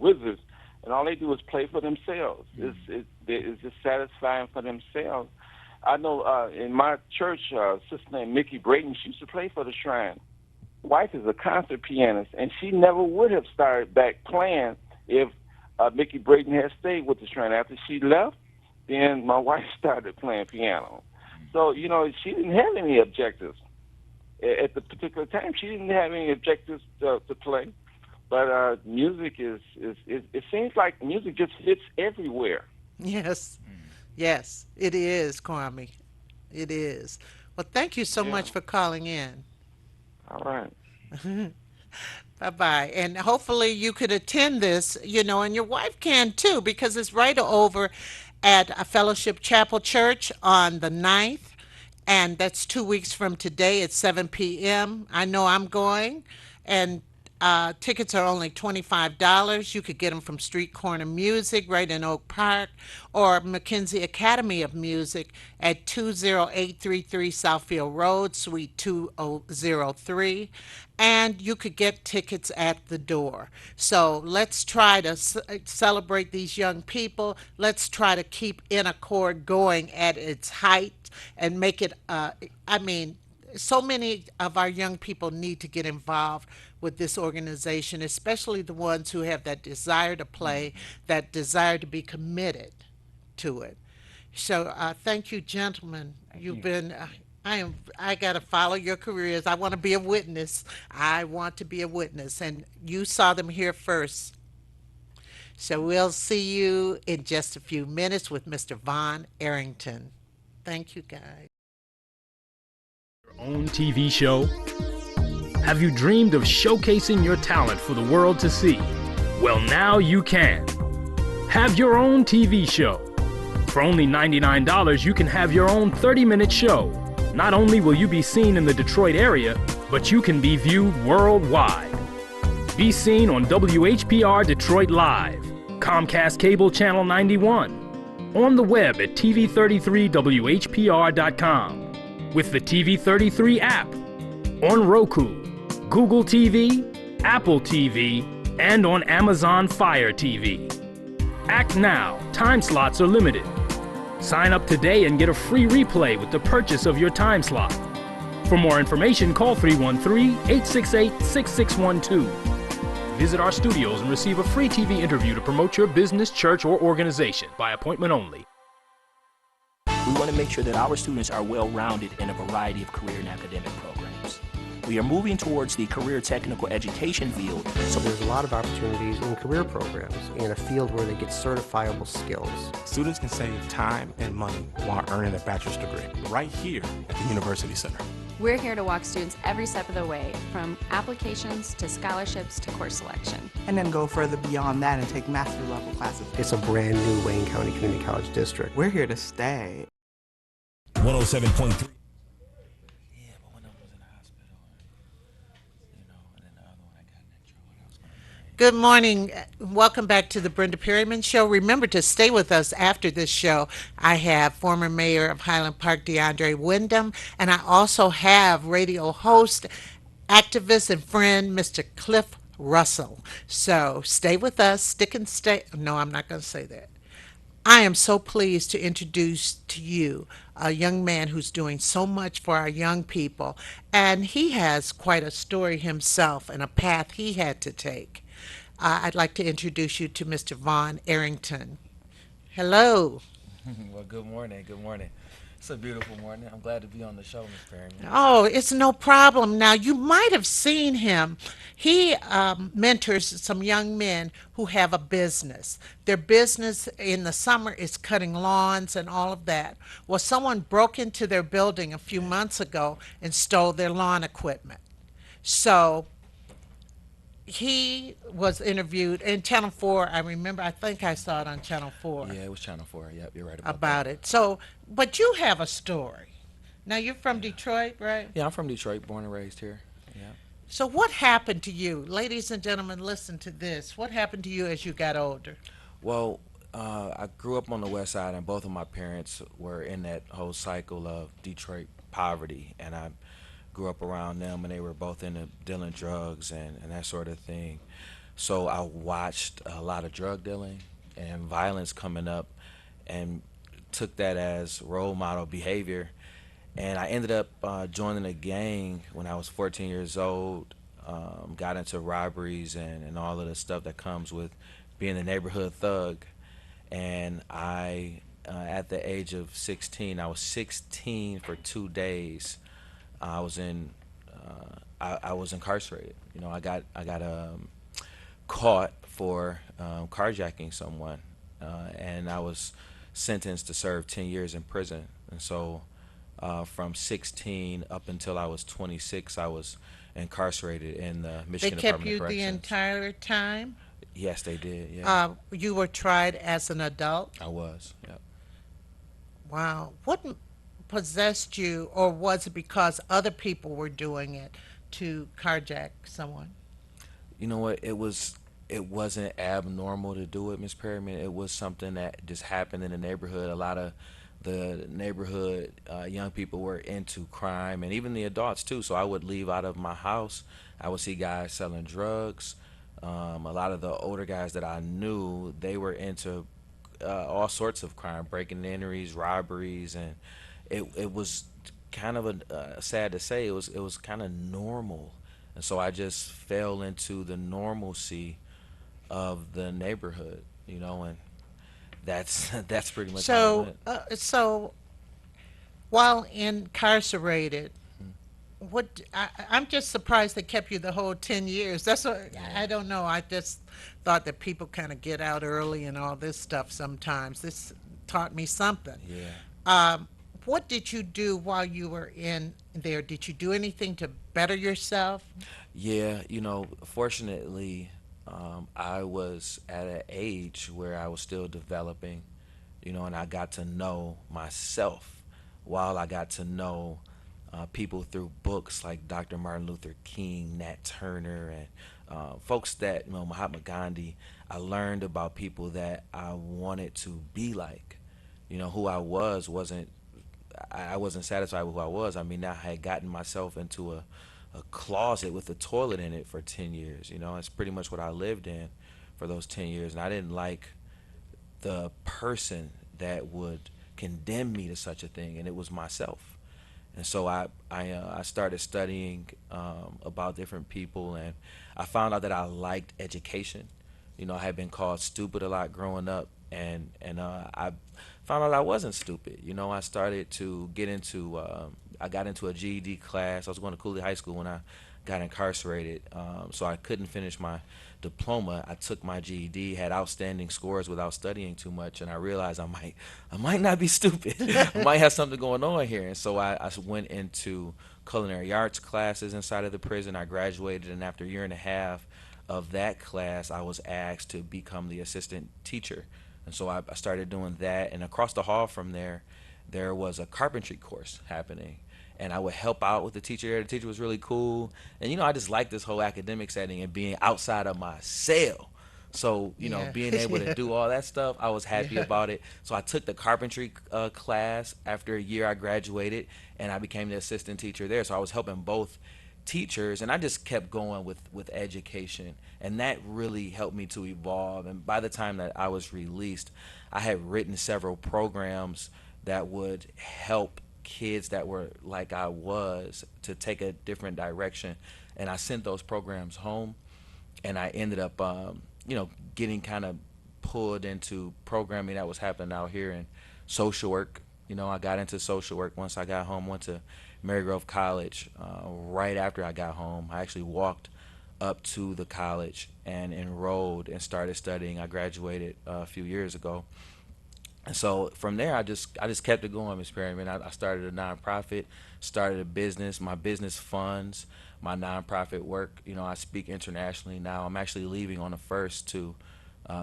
S15: wizards, and all they do is play for themselves. It's just satisfying for themselves. I know in my church, sister named Mickey Brayton, she used to play for the Shrine. Wife is a concert pianist, and she never would have started back playing if Mickey Brayton had stayed with the Shrine. After she left, then my wife started playing piano. So, she didn't have any objectives. At the particular time, she didn't have any objectives to play. But music it seems like music just fits everywhere.
S4: Yes, yes, it is, Kwame. It is. Well, thank you so
S15: Yeah.
S4: much for calling in.
S15: All right.
S4: Bye bye. And hopefully you could attend this, and your wife can too, because it's right over at a Fellowship Chapel Church on the 9th. And that's 2 weeks from today at 7 p.m. I know I'm going. And Tickets are only $25. You could get them from Street Corner Music right in Oak Park or McKenzie Academy of Music at 20833 Southfield Road, Suite 2003. And you could get tickets at the door. So let's try to celebrate these young people. Let's try to keep In Accord going at its height and make it, so many of our young people need to get involved with this organization, especially the ones who have that desire to play, that desire to be committed to it. So thank you, gentlemen. You've been. I got to follow your careers. I want to be a witness. I want to be a witness, and you saw them here first. So we'll see you in just a few minutes with Mr. Vaughn Arrington. Thank you, guys.
S2: Your own TV show? Have you dreamed of showcasing your talent for the world to see? Well, now you can. Have your own TV show. For only $99, you can have your own 30-minute show. Not only will you be seen in the Detroit area, but you can be viewed worldwide. Be seen on WHPR Detroit Live, Comcast Cable Channel 91, on the web at TV33WHPR.com, with the TV33 app, on Roku, Google TV, Apple TV, and on Amazon Fire TV. Act now. Time slots are limited. Sign up today and get a free replay with the purchase of your time slot. For more information, call 313-868-6612. Visit our studios and receive a free TV interview to promote your business, church, or organization by appointment only.
S8: We want to make sure that our students are well-rounded in a variety of career and academic programs. We are moving towards the career technical education field.
S9: So there's a lot of opportunities in career programs in a field where they get certifiable skills.
S10: Students can save time and money while earning a bachelor's degree right here at the University Center.
S11: We're here to walk students every step of the way, from applications to scholarships to course selection.
S12: And then go further beyond that and take master level classes.
S9: It's a brand new Wayne County Community College district.
S12: We're here to stay.
S16: 107.3.
S4: Good morning. Welcome back to the Brenda Perryman Show. Remember to stay with us after this show. I have former Mayor of Highland Park, DeAndre Wyndham, and I also have radio host, activist, and friend, Mr. Cliff Russell. So stay with us. Stick and stay. No, I'm not going to say that. I am so pleased to introduce to you a young man who's doing so much for our young people, and he has quite a story himself and a path he had to take. I'd like to introduce you to Mr. Vaughn Arrington. Hello.
S17: Well, good morning. Good morning. It's a beautiful morning. I'm glad to be on the show, Ms. Perryman.
S4: Oh, it's no problem. Now, you might have seen him. He mentors some young men who have a business. Their business in the summer is cutting lawns and all of that. Well, someone broke into their building a few months ago and stole their lawn equipment. So he was interviewed in Channel 4. I remember, I think I saw it on Channel 4.
S17: Yeah, it was Channel 4. Yep, you're right
S4: about it. So, but you have a story. Now, you're from Detroit, right?
S17: Yeah, I'm from Detroit, born and raised here. Yeah.
S4: So what happened to you? Ladies and gentlemen, listen to this. What happened to you as you got older?
S17: Well, I grew up on the west side, and both of my parents were in that whole cycle of Detroit poverty, and I grew up around them, and they were both into dealing drugs and that sort of thing. So I watched a lot of drug dealing and violence coming up and took that as role model behavior. And I ended up joining a gang when I was 14 years old, got into robberies and all of the stuff that comes with being a neighborhood thug. And I, at the age of 16, I was 16 for 2 days. I was incarcerated. You know, I got caught for carjacking someone, and I was sentenced to serve 10 years in prison. And so, from 16 up until I was 26, I was incarcerated in the Michigan Department of Corrections. They kept you
S4: the entire time?
S17: Yes, they did. Yeah.
S4: You were tried as an adult?
S17: I was. Yep.
S4: Wow. What possessed you, or was it because other people were doing it, to carjack someone?
S17: You know what? It wasn't abnormal to do it, Miss Perryman. It was something that just happened in the neighborhood. A lot of the neighborhood young people were into crime, and even the adults too. So I would leave out of my house. I would see guys selling drugs. A lot of the older guys that I knew, they were into all sorts of crime, breaking and entries, robberies, and it was kind of sad to say, it was kind of normal, and so I just fell into the normalcy of the neighborhood, and that's that's pretty much how it
S4: So,
S17: went.
S4: while incarcerated, I'm just surprised they kept you the whole 10 years. That's what I don't know. I just thought that people kind of get out early and all this stuff sometimes. This taught me something.
S17: Yeah.
S4: Um, what did you do while you were in there? Did you do anything to better yourself?
S17: Yeah, fortunately, I was at an age where I was still developing, and I got to know myself while I got to know people through books like Dr. Martin Luther King, Nat Turner, and folks that, Mahatma Gandhi. I learned about people that I wanted to be like. Who I wasn't I wasn't satisfied with who I was. I mean, I had gotten myself into a closet with a toilet in it for 10 years. It's pretty much what I lived in for those 10 years. And I didn't like the person that would condemn me to such a thing, and it was myself. And so I started studying about different people, and I found out that I liked education. I had been called stupid a lot growing up, and I found out I wasn't stupid. I started to get into I got into a GED class. I was going to Cooley High School when I got incarcerated, so I couldn't finish my diploma. I took my GED, had outstanding scores without studying too much, and I realized I might not be stupid. I might have something going on here. And so I went into culinary arts classes inside of the prison. I graduated, and after a year and a half of that class, I was asked to become the assistant teacher. And so I started doing that, and across the hall from there was a carpentry course happening, and I would help out with the teacher there. The teacher was really cool, and I just liked this whole academic setting and being outside of my cell. So
S4: Yeah.
S17: being able to
S4: Yeah.
S17: do all that stuff, I was happy
S4: Yeah.
S17: about it. So I took the carpentry class. After a year, I graduated, and I became the assistant teacher there. So I was helping both teachers, and I just kept going with education, and that really helped me to evolve. And by the time that I was released, I had written several programs that would help kids that were like I was to take a different direction, and I sent those programs home, and I ended up getting kind of pulled into programming that was happening out here in social work. I got into social work once I got home. Went to Marygrove College. Right after I got home, I actually walked up to the college and enrolled and started studying. I graduated a few years ago, and so from there, I just kept it going, Miss Perryman. I started a nonprofit, started a business. My business funds my nonprofit work. I speak internationally now. I'm actually leaving on the first to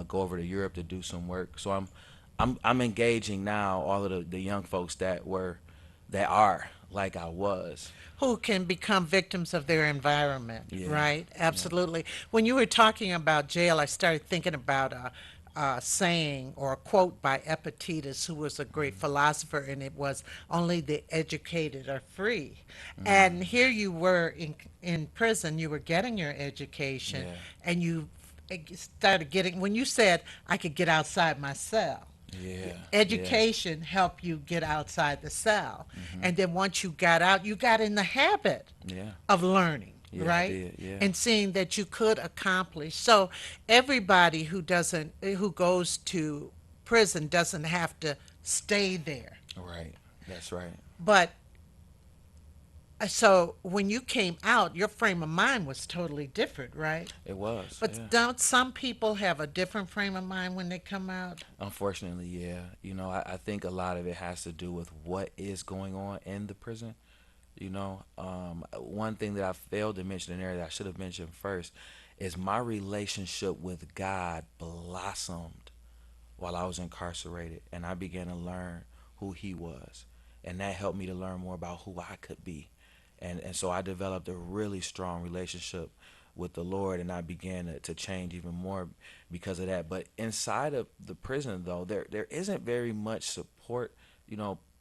S17: go over to Europe to do some work. So I'm engaging now all of the young folks that are like I was.
S4: Who can become victims of their environment,
S17: Yeah.
S4: right?
S17: Yeah.
S4: Absolutely. When you were talking about jail, I started thinking about a saying or a quote by Epictetus, who was a great philosopher, and it was, "Only the educated are free." And here you were in prison, you were getting your education,
S17: Yeah.
S4: and you started getting, when you said, "I could get outside my cell."
S17: Yeah. Yeah.
S4: Education helped you get outside the cell.
S17: Mhm.
S4: And then once you got out, you got in the habit
S17: Yeah.
S4: of learning,
S17: Yeah, I
S4: right?
S17: did. Yeah.
S4: And seeing that you could accomplish. So everybody who goes to prison doesn't have to stay there.
S17: Right. That's right.
S4: But so when you came out, your frame of mind was totally different, right?
S17: It was.
S4: But
S17: Yeah.
S4: don't some people have a different frame of mind when they come out?
S17: Unfortunately, yeah. I think a lot of it has to do with what is going on in the prison. One thing that I failed to mention in there that I should have mentioned first is my relationship with God blossomed while I was incarcerated, and I began to learn who He was, and that helped me to learn more about who I could be, and so I developed a really strong relationship with the Lord, and I began to change even more because of that. But inside of the prison, though, there isn't very much support,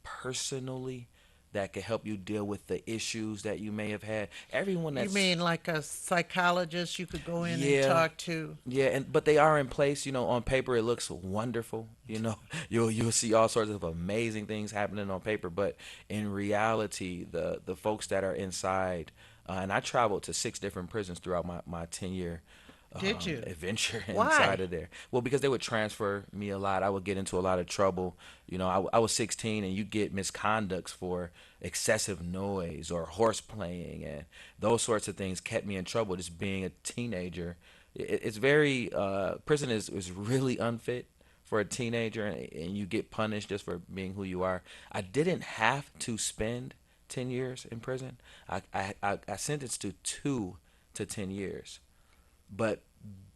S17: personally, that can help you deal with the issues that you may have had. Everyone
S4: You
S17: that's
S4: mean like a psychologist you could go in and
S17: yeah,
S4: talk to?
S17: yeah, but they are in place. On paper it looks wonderful. You'll see all sorts of amazing things happening on paper, but in reality, the folks that are inside, and I traveled to 6 different prisons throughout my 10-year
S4: Did you?
S17: adventure inside
S4: Why?
S17: of there. Well, because they would transfer me a lot. I would get into a lot of trouble. I was 16, and you get misconducts for excessive noise or horse playing, and those sorts of things kept me in trouble just being a teenager. It's very, prison is really unfit for a teenager, and you get punished just for being who you are. I didn't have to spend 10 years in prison. I sentenced to 2 to 10 years, but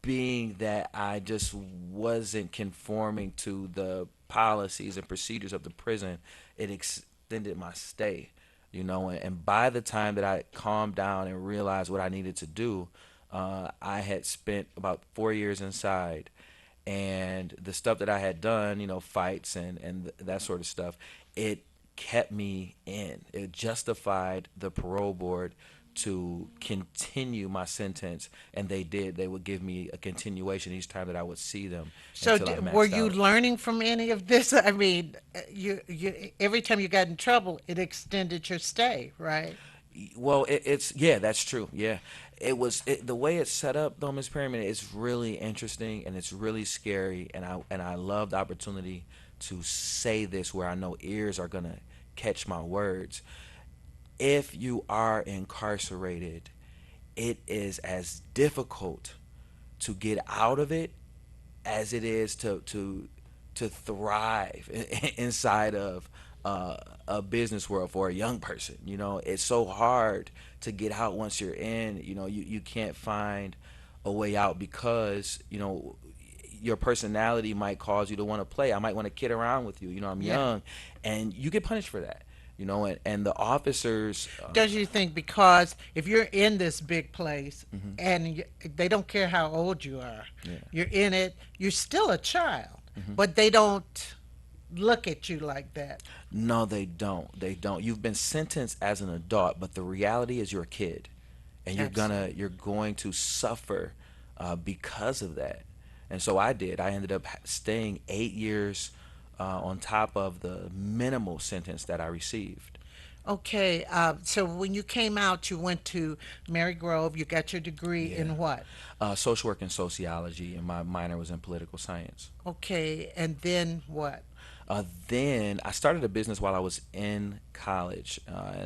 S17: being that I just wasn't conforming to the policies and procedures of the prison, it extended my stay, and by the time that I calmed down and realized what I needed to do, I had spent about 4 years inside, and the stuff that I had done, fights and that sort of stuff, it kept me in. It justified the parole board to continue my sentence, and they did. They would give me a continuation each time that I would see them
S4: So
S17: until I
S4: were
S17: maxed
S4: you
S17: out.
S4: learning from any of this? I mean, you every time you got in trouble, it extended your stay, right?
S17: Well, it's yeah, that's true. Yeah, the way it's set up though, Miss Perryman. It's really interesting and it's really scary, and I love the opportunity to say this where I know ears are gonna catch my words. If you are incarcerated, it is as difficult to get out of it as it is to thrive inside of a business world for a young person. It's so hard to get out once you're in. You can't find a way out because your personality might cause you to want to play. I might want to kid around with you. I'm
S4: Yeah.
S17: young, and you get punished for that. And the officers.
S4: Does you think because if you're in this big place
S17: Mhm.
S4: and they don't care how old you are,
S17: Yeah.
S4: you're in it, you're still a child,
S17: Mhm.
S4: but they don't look at you like that.
S17: No, they don't. They don't. You've been sentenced as an adult, but the reality is you're a kid, and
S4: Absolutely.
S17: you're going to suffer because of that. And so I did. I ended up staying 8 years on top of the minimal sentence that I received.
S4: Okay, so when you came out, you went to Mary Grove, you got your degree
S17: Yeah.
S4: in what?
S17: Social work and sociology, and my minor was in political science.
S4: Okay, and then what?
S17: Then I started a business while I was in college.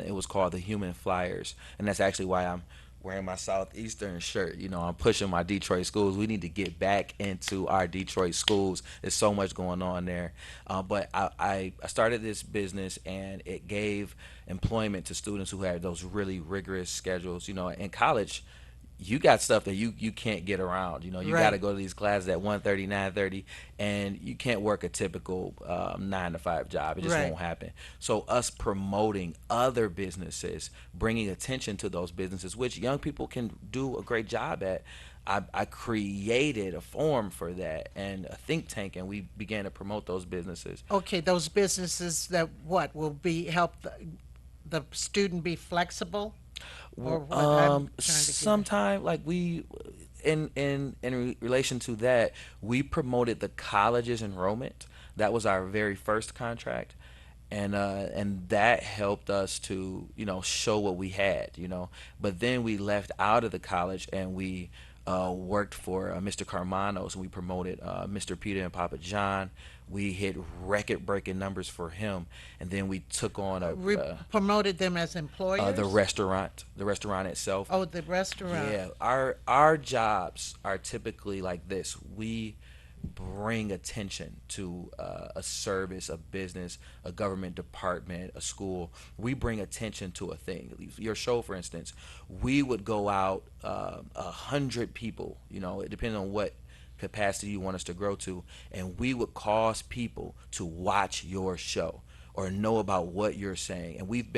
S17: It was called the Human Flyers, and that's actually why I'm wearing my Southeastern shirt. I'm pushing my Detroit schools. We need to get back into our Detroit schools. There's so much going on there. But I started this business, and it gave employment to students who had those really rigorous schedules. In college, you got stuff that you can't get around. You got to
S4: Right.
S17: go to these classes at 1:30, 9:30, and you can't work a typical 9 to 5 job. It just
S4: Right.
S17: won't happen. So us promoting other businesses, bringing attention to those businesses, which young people can do a great job at. I created a forum for that and a think tank, and we began to promote those businesses.
S4: Okay, those businesses that what will be help the student be flexible or what? I'm trying to get it.
S17: Sometime like we, relation to that, we promoted the college's enrollment. That was our very first contract, and that helped us to show what we had. But then we left out of the college and we worked for Mr. Carmanos, and we promoted Mr. Peter and Papa John. We hit record-breaking numbers for him, and then we took on
S4: Promoted them as employers?
S17: the restaurant itself.
S4: Oh, the restaurant.
S17: Yeah, our jobs are typically like this. We bring attention to a service, a business, a government department, a school. We bring attention to a thing. Your show, for instance, we would go out 100 people. It depends on what capacity you want us to grow to, and we would cause people to watch your show. or know about what you're saying. And we've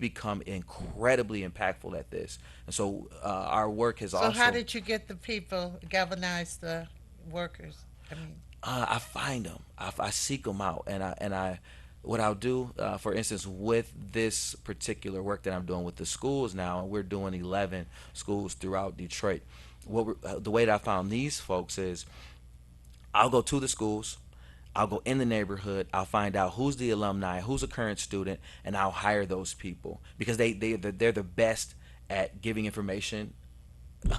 S17: become incredibly impactful at this. And so our work has
S4: So
S17: also.
S4: how did you get the people, galvanize the workers? I mean,
S17: I find them. I seek them out, and what I'll do, for instance, with this particular work that I'm doing with the schools now, and we're doing 11 schools throughout Detroit. The way that I found these folks is, I'll go to the schools, I'll go in the neighborhood, I'll find out who's the alumni, who's a current student, and I'll hire those people because they're the best at giving information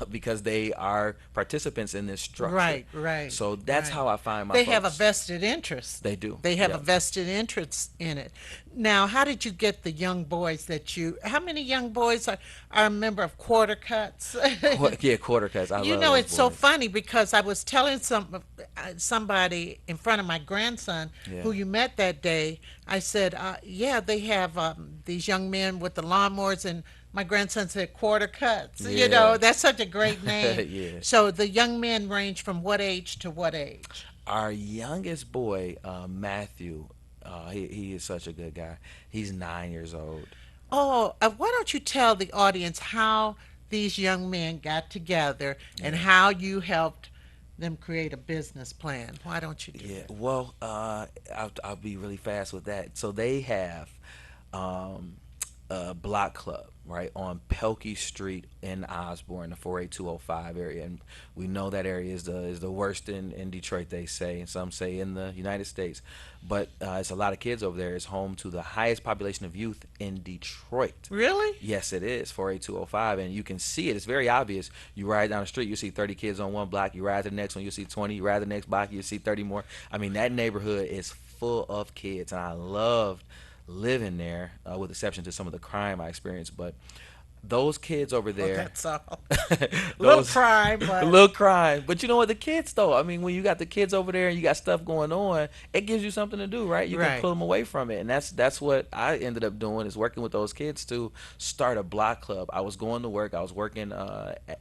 S17: because they are participants in this structure.
S4: right, right.
S17: So that's
S4: right.
S17: how I find my
S4: They
S17: folks.
S4: have a vested interest.
S17: They do.
S4: They have
S17: Yeah.
S4: a vested interest in it. Now, how did you get the young boys how many young boys are a member of Quarter Cuts?
S17: Yeah, quarter cuts. I
S4: You
S17: love
S4: know,
S17: those
S4: it's so
S17: boys.
S4: funny because I was telling somebody in front of my grandson
S17: Yeah.
S4: who you met that day. I said, "Yeah, they have these young men with the lawnmowers," and my grandson said, "Quarter Cuts." You
S17: Yeah.
S4: know, that's such a great name.
S17: Yeah.
S4: So the young men range from what age to what age?
S17: Our youngest boy, Matthew, he is such a good guy. He's 9 years old.
S4: Oh, why don't you tell the audience how these young men got together and
S17: Yeah.
S4: how you helped them create a business plan? Why don't you do
S17: Yeah.
S4: that?
S17: Well, I'll be really fast with that. So they have um, a block club right on Pelkey Street in Osborne, the 48205 area, and we know that area is the worst in Detroit. They say, and some say in the United States, but it's a lot of kids over there. It's home to the highest population of youth in Detroit.
S4: Really?
S17: Yes, it is 48205, and you can see it. It's very obvious. You ride down the street, you see 30 kids on one block. You ride to the next one, you see 20. You ride to the next block, you see 30 more. I mean, that neighborhood is full of kids, and I loved living there, with exception to some of the crime I experienced. But those kids over
S4: Well,
S17: there,
S4: that's all. Little
S17: those
S4: crime, but
S17: little crime. But you know what? The kids, though. I mean, when you got the kids over there and you got stuff going on, it gives you something to do, right? You can
S4: Right.
S17: pull them away from it, and that's what I ended up doing, is working with those kids to start a block club. I was going to work. I was working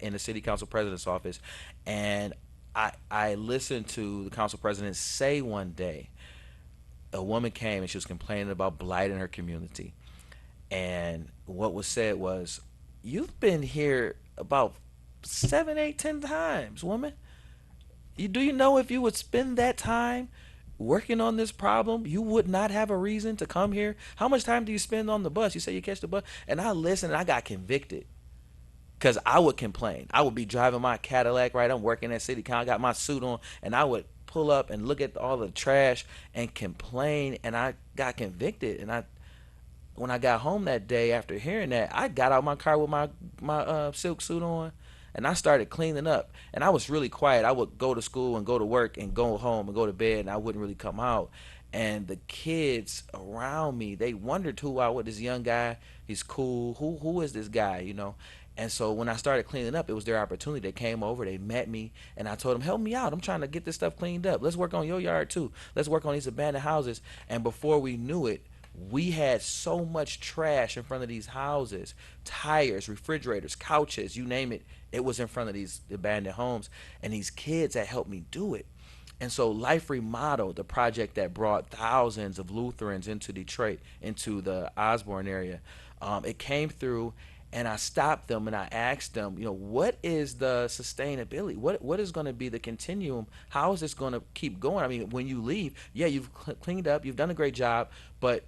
S17: in the city council president's office, and I listened to the council president say one day, a woman came and she was complaining about blight in her community. And what was said was, "You've been here about 7, 8, 10 times, woman. Do you know if you would spend that time working on this problem, you would not have a reason to come here? How much time do you spend on the bus? You say you catch the bus." And I listened and I got convicted. Because I would complain. I would be driving my Cadillac, right? I'm working at City Council, I got my suit on, and I would pull up and look at all the trash and complain, and I got convicted. And when I got home that day after hearing that, I got out my car with my silk suit on, and I started cleaning up. And I was really quiet. I would go to school and go to work and go home and go to bed, and I wouldn't really come out. And the kids around me, they wondered who I was. This young guy, he's cool. Who is this guy, you know? And so when I started cleaning up, it was their opportunity. They came over, they met me, and I told them, "Help me out. I'm trying to get this stuff cleaned up. Let's work on your yard too. Let's work on these abandoned houses." And before we knew it, we had so much trash in front of these houses, tires, refrigerators, couches, you name it. It was in front of these abandoned homes, and these kids had helped me do it. And so Life Remodeled, the project that brought thousands of Lutherans into Detroit, into the Osborne area, it came through, and I stopped them and I asked them, you know, what is the sustainability? What is going to be the continuum? How is this going to keep going? I mean, when you leave, yeah, you've cleaned up, you've done a great job, but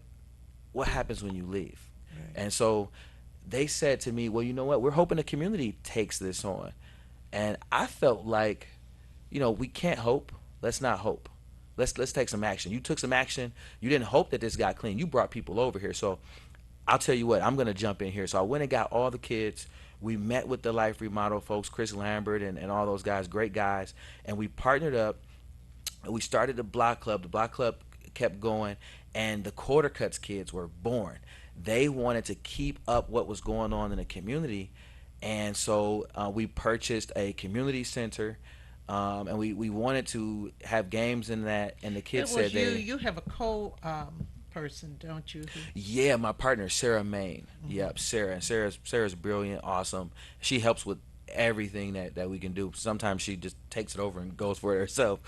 S17: what happens when you leave? Right. And so they said to me, "Well, you know what? We're hoping the community takes this on." And I felt like, you know, we can't hope. Let's not hope. Let's take some action. You took some action. You didn't hope that this got clean. You brought people over here. So I'll tell you what, I'm going to jump in here. So I went and got all the kids. We met with the Life Remodel folks, Chris Lambert and all those guys, great guys. And we partnered up. And we started the block club. The block club kept going. And the Quarter Cuts kids were born. They wanted to keep up what was going on in the community. And so we purchased a community center. And we wanted to have games in that. And the kids said
S4: you have a person, don't you?
S17: Yeah, my partner, Sarah Main. Mm-hmm. Yep, Sarah. And Sarah's brilliant, awesome. She helps with everything that we can do. Sometimes she just takes it over and goes for it herself.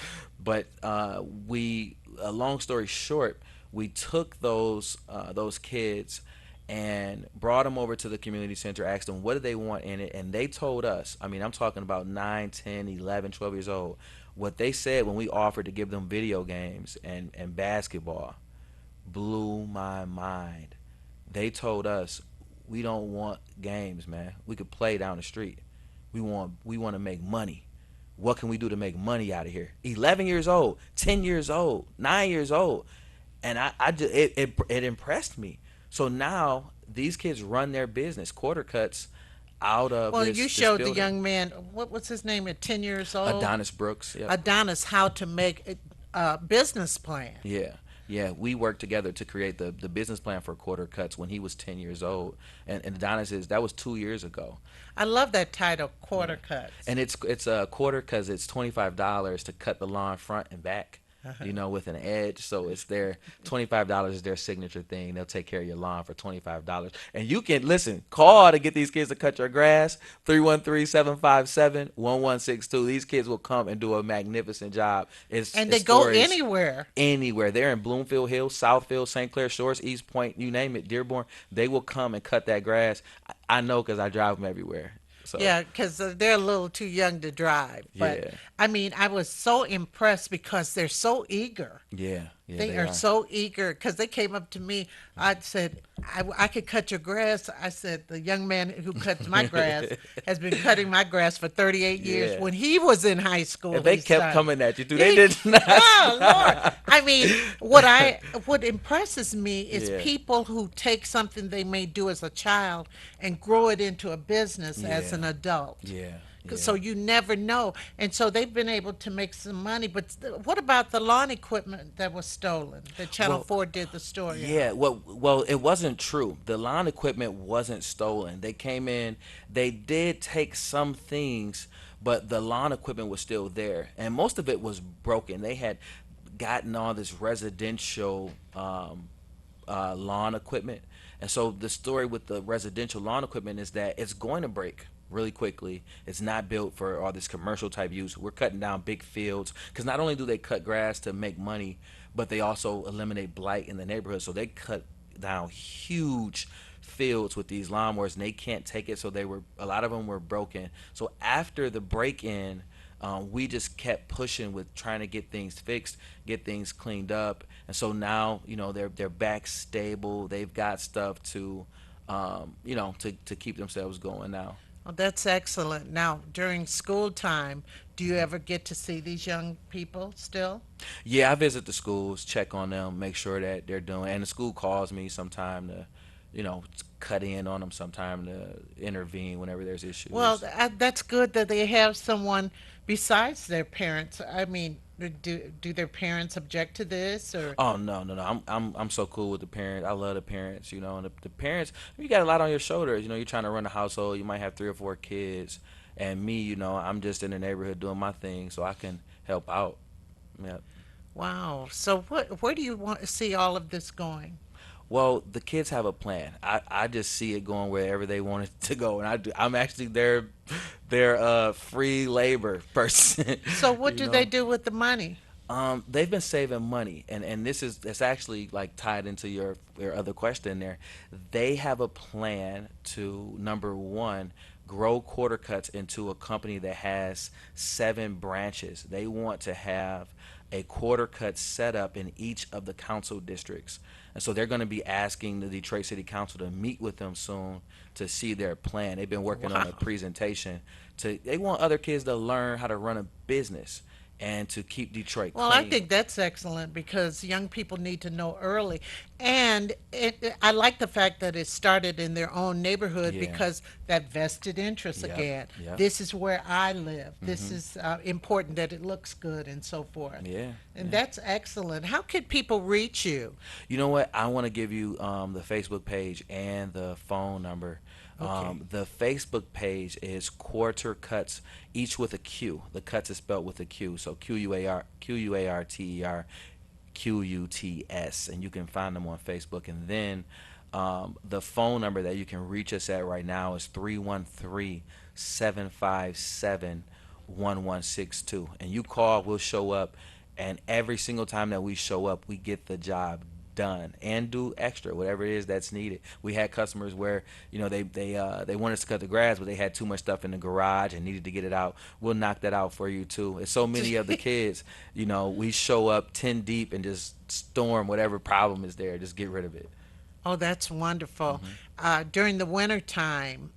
S17: But long story short, We took those kids and brought them over to the community center, asked them what do they want in it, and they told us, I mean, I'm talking about 9, 10, 11, 12 years old, what they said when we offered to give them video games and basketball blew my mind. They told us, we don't want games, man. We could play down the street. We want to make money. What can we do to make money out of here? 11 years old, 10 years old, 9 years old. And I just, it impressed me. So now these kids run their business, quarter cuts, out of
S4: Well,
S17: this
S4: you showed the
S17: building.
S4: young man, what was his name at 10 years old?
S17: Adonis Brooks. Yep.
S4: Adonis, how to make a business plan.
S17: Yeah. Yeah, we worked together to create the business plan for quarter cuts when he was 10 years old. And Adonis that was 2 years ago.
S4: I love that title, quarter cuts.
S17: And it's a quarter because it's $25 to cut the lawn front and back. With an edge. So it's their $25 is their signature thing. They'll take care of your lawn for $25. And you can call to get these kids to cut your grass. 313-757-1162. These kids will come and do a magnificent job.
S4: And they go anywhere.
S17: Anywhere. They're in Bloomfield Hills, Southfield, St. Clair Shores, East Point, you name it, Dearborn. They will come and cut that grass. I know because I drive them everywhere. So.
S4: Yeah, because they're a little too young to drive. But,
S17: yeah.
S4: I mean, I was so impressed because they're so eager.
S17: Yeah.
S4: They are so eager because they came up to me. I said, I could cut your grass. I said, the young man who cuts my grass has been cutting my grass for 38 years. When he was in high school.
S17: And they kept coming at you, too. They did not.
S4: Oh, Lord. I mean, what impresses me is people who take something they may do as a child and grow it into a business as an adult.
S17: Yeah.
S4: So you never know. And so they've been able to make some money. But what about the lawn equipment that was stolen that Channel 4 did the story on?
S17: Yeah, well, it wasn't true. The lawn equipment wasn't stolen. They came in, they did take some things, but the lawn equipment was still there. And most of it was broken. They had gotten all this residential lawn equipment. And so the story with the residential lawn equipment is that it's going to break really quickly. It's not built for all this commercial type use. We're cutting down big fields because not only do they cut grass to make money, but they also eliminate blight in the neighborhood. So they cut down huge fields with these lawnmowers and they can't take it. So a lot of them were broken. So after the break-in, we just kept pushing with trying to get things fixed, get things cleaned up. And so now, they're back stable. They've got stuff to keep themselves going now.
S4: Well, that's excellent. Now, during school time, do you ever get to see these young people still?
S17: Yeah, I visit the schools, check on them, make sure that they're doing. And the school calls me sometime to, cut in on them, sometime to intervene whenever there's issues.
S4: Well, that's good that they have someone besides their parents. I mean, do their parents object to this or?
S17: Oh no. I'm so cool with the parents. I love the parents, and the parents, you got a lot on your shoulders. You're trying to run a household. You might have 3 or 4 kids, and me, I'm just in the neighborhood doing my thing, so I can help out. Yeah.
S4: Wow. So where do you want to see all of this going?
S17: Well, the kids have a plan. I just see it going wherever they want it to go, and I'm actually their free labor person.
S4: So what do they do with the money?
S17: They've been saving money, and it's actually like tied into your other question there. They have a plan to, number one, grow quarter cuts into a company that has 7 branches. They want to have a quarter cut set up in each of the council districts. And so they're going to be asking the Detroit City Council to meet with them soon to see their plan. They've been working on a presentation. They want other kids to learn how to run a business and to keep Detroit clean.
S4: Well, I think that's excellent because young people need to know early. And I like the fact that it started in their own neighborhood because that vested interest again.
S17: Yep.
S4: This is where I live. This is important that it looks good and so forth.
S17: Yeah.
S4: And that's excellent. How can people reach you?
S17: You know what? I want to give you the Facebook page and the phone number.
S4: Okay.
S17: The Facebook page is Quarter Cuts, each with a Q. The cuts is spelled with a Q, so QUARTERQUTS, and you can find them on Facebook. And then the phone number that you can reach us at right now is 313-757-1162. And you call, we'll show up, and every single time that we show up, we get the job done and do extra, whatever it is that's needed. We had customers where, you know, they wanted us to cut the grass, but they had too much stuff in the garage and needed to get it out. We'll knock that out for you too. It's so many of the kids, you know, we show up 10 deep and just storm whatever problem is there, just get rid of it.
S4: Oh, that's wonderful. During the winter time,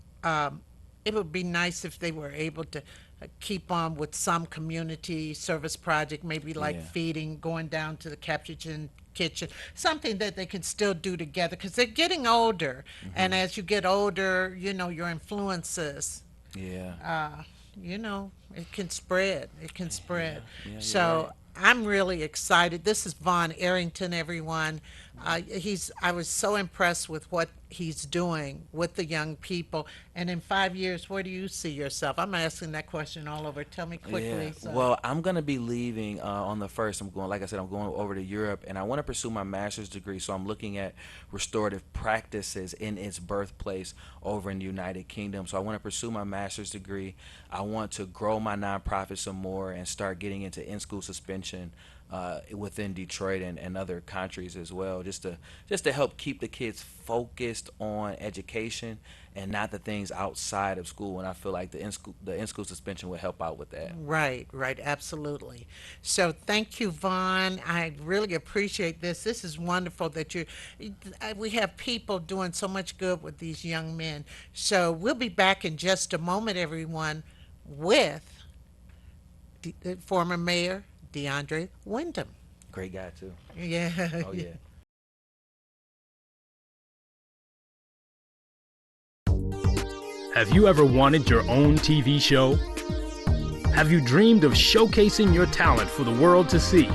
S4: it would be nice if they were able to keep on with some community service project, maybe like
S17: Yeah.
S4: feeding, going down to the Capuchin kitchen, something that they can still do together because they're getting older. And as you get older, you know, your influences,
S17: Yeah.
S4: you know, it can spread. It can spread.
S17: Yeah, you're
S4: So
S17: right.
S4: I'm really excited. This is Vaughn Arrington, everyone. I was so impressed with what he's doing with the young people. And in 5 years, where do you see yourself? I'm asking that question all over. Tell me quickly.
S17: Yeah.
S4: So.
S17: Well, I'm gonna be leaving on the 1st. I'm going, like I said, I'm going over to Europe, and I want to pursue my master's degree. So I'm looking at restorative practices in its birthplace over in the United Kingdom. So I want to pursue my master's degree. I want to grow my nonprofit some more and start getting into in-school suspension within Detroit and other countries as well, just to help keep the kids focused on education and not the things outside of school. And I feel like the in-school suspension will help out with that.
S4: Right, absolutely. So thank you, Vaughn. I really appreciate this. This is wonderful that we have people doing so much good with these young men. So we'll be back in just a moment, everyone, with the former mayor, DeAndre Wyndham.
S17: Great guy too.
S4: Yeah.
S17: Oh yeah.
S2: Have you ever wanted your own TV show? Have you dreamed of showcasing your talent for the world to see?